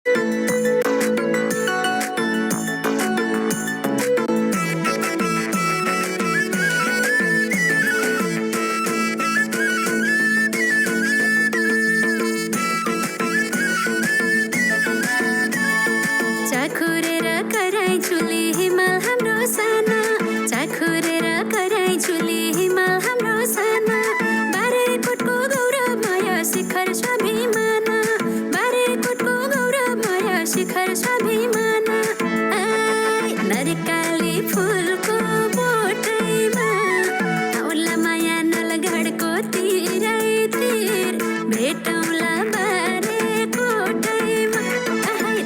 चाखुरेर कराई झुली हिमाल हाम्रो साना, चाखुरेर कराई झुली हिमाल हाम्रो साना, बारेकोटको गौरवमय शिखर स्वाभिमान, बारेकोटको गौरवमय शिखर स्वाभिमान। नरिकाली फुलको बोटैमा आउला माया नलगढको तिरै तिर, भेटौँला बारेकोटैमा।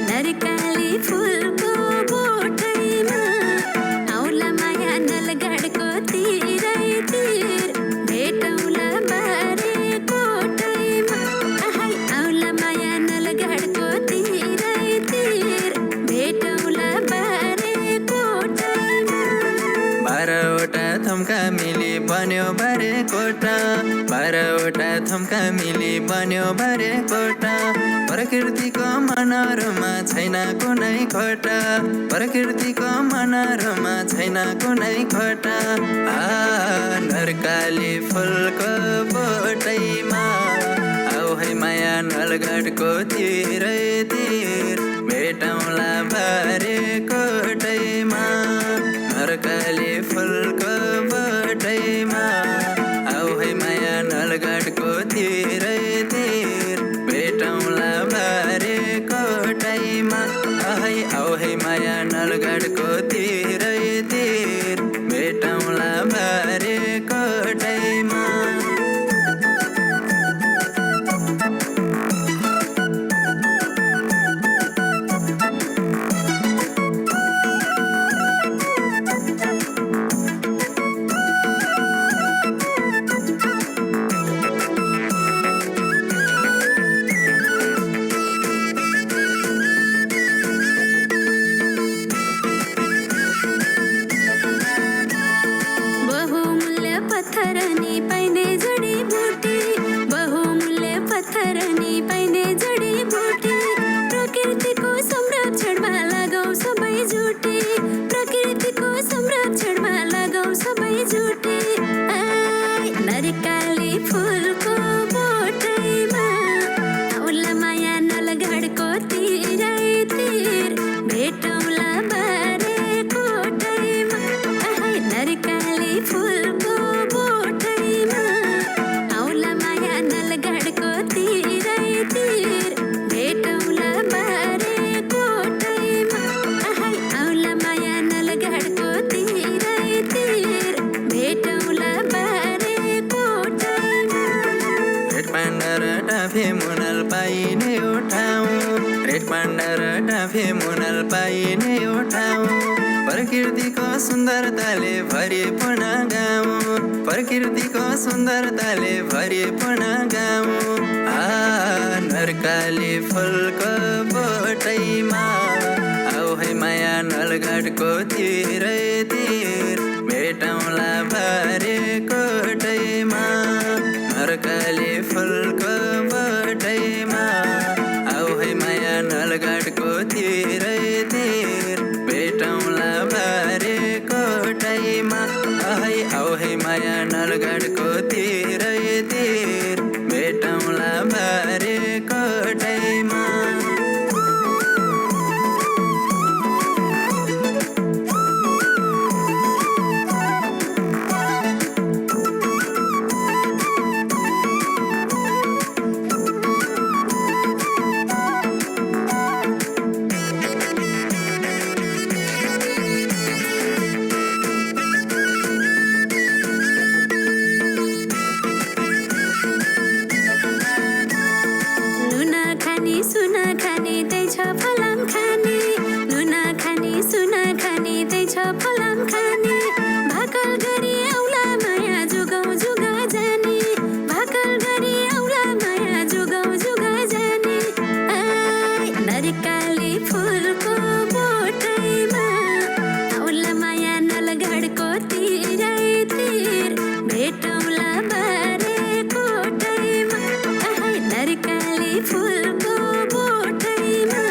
नरिकाली फुलको बोटैमा आउला माया नलगढको तिरै तिर, भेटौँला बारेकोटैमा। आउला माया नलगढको तिरै तिर, भेटौँला बारेकोटैमा। 12वटा थम्का मिली बन्यो बारेकोटा, 12वटा थम्का मिली बन्यो बारेकोटा। प्रकृतिको मनोरमा छैन कुनै खोटा, प्रकृतिको मनोरमा छैन कुनै खोटा। नरकाली फुलको बोटैमा आऊ है माया नलगढको तिरै तिर, भेटौँला बारेकोटैमा। नरकाली फुलको बोटैमा आऊ है माया नलगढको तिरै तिर, भेटौँला बारेकोटैमा। आऊ है माया नलगढको तिरै तिर, भेटौँला बारेकोटैमा। बहुमूल्य पत्थर नि पाइने जडीबुटी, बहुमूल्य पत्थर नि पाइने जडीबुटी। प्रकृतिको संरक्षणमा लगाऊ सबै जुटी, प्रकृतिको संरक्षणमा लगाऊ सबै जुटी। नरिकाली फुलको बोटैमा आउला माया नलगढको तिरै तिर, भेटौँला बारेकोटैमा। नरिकाली फुलको बोटैमा आउला माया नलगढको तिरै तिर, भेटौँला बारेकोटैमा। आउला माया नलगढको तिरै तिर, भेटौँला बारेकोटैमा। रेड पान्डा र डाँफे मुनाल पाइने यो ठाउँ, रेड पान्डा र डाँफे मुनाल पाइने यो ठाउँ। प्रकृतिको सुन्दरताले भरिपूर्ण गाउँ, प्रकृतिको सुन्दरताले भरिपूर्ण गाउँ। नरकाली फुलको बोटैमा आऊ है माया नलगढको तिरै तिर, भेटौँला बारेकोटैमा। नरकाली फुलको बोटैमा आऊ है माया नलगढको तिरै तिर, भेटौँला बारेकोटैमा। आऊ है माया नलगढको तिरै तिर, भेटौँला बारेकोटैमा। सुना खाने त्यही छ फलाम खाने, नुना खाने सुना खाने त्यही छ फलाम खाने। भाकल गरी औला माया जुगाउ जुगा जाने, भाकल गरी औला माया जुगाउ जुगा जाने। नरिकाली फुलको बोटैमा औला माया नलगढको तिरै तिर, भेटौँला बारेकोटैमा। नरिकाली फुलको बोटैमा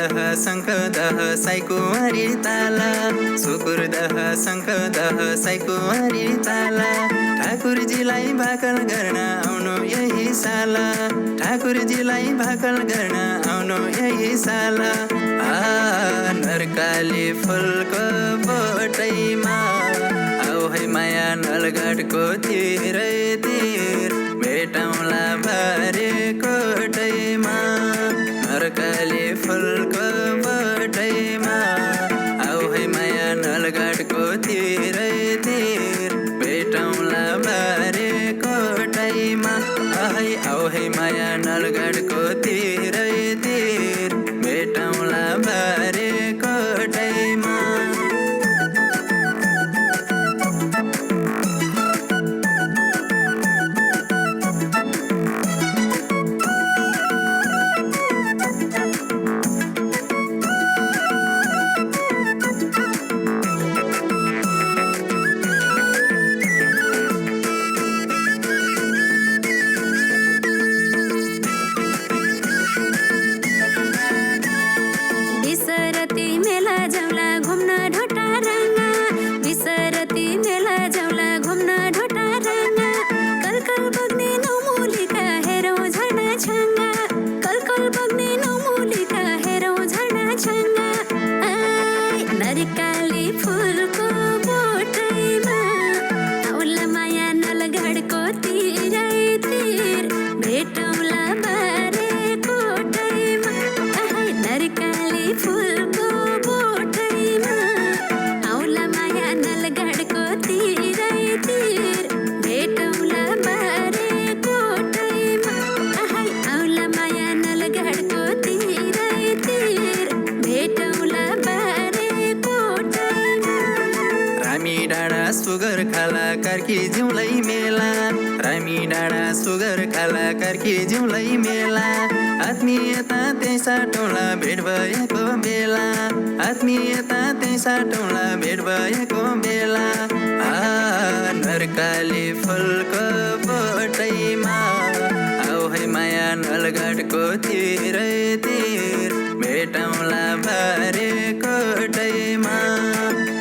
दह शङ्खदह साइकुमारी ताला सुकुरदह शङ्खदह साइकुमारी ताला ठाकुरजीलाई भाकल गर्न आउनु यही साला ठाकुरजीलाई भाकल गर्न आउनु यही साला नरकाली फुलको बोटैमा आऊ है माया नलगढको तिरै तिर भेटौँला बारे कोटैमा नरकाली फुलको बोटैमा आऊ है माया नलगढको तिरै तिर भेटौँला बारे कोटैमा आऊ है माया नलगढको तिरै तिर भेटौँला बारे कोटैमा सुगर खाला कार्की जिउलाई मेला रामी डाँडा सुगर खाला कार्की जिउलाई मेला आत्मीयता त्यही साटौँला भेट भएको बेला आत्मीयता त्यही साटौँला भेट भएको बेला नरकाली फुलको बोटैमा आऊ है माया नलगढको तिरै तिर भेटौँला बारे कोटैमा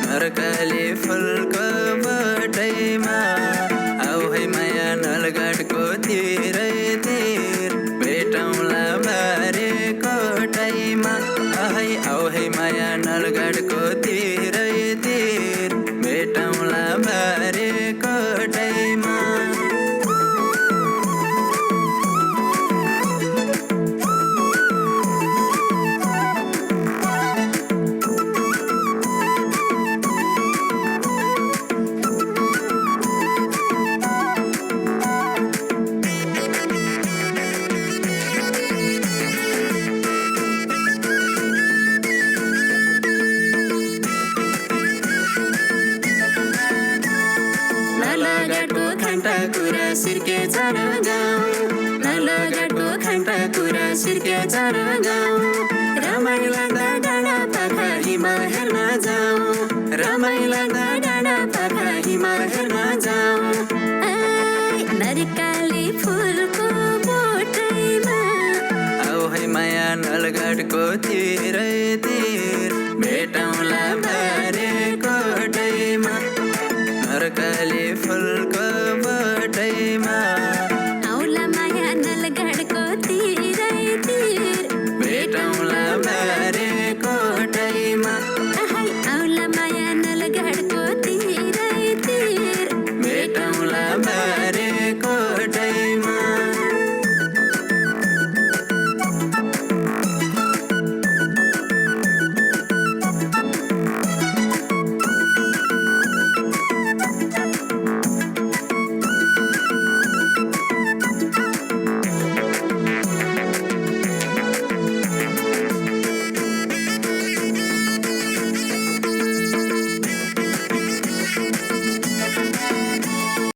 नरकाली फुलको बोटैमा आऊ है माया नलगढको तिरै तिर भेटौँला बारे कोटैमा आऊ है माया नलगढको तिरै तिर भेटौँला बारे कोटैमा सिर्के चारो गाउँ नलगढको खान्टा कुरा सिर्के चारो गाउँ रमाइलो लाग्दा डाँडा पाखा हिमाल हेर्न जाउँ रमाइलो लाग्दा डाँडा पाखा हिमाल हेर्न जाउँ नरकाली फुलको बोटैमा आऊ है माया नलगढको तिरै तिर भेटौँला बारे कोटैमा नरकाली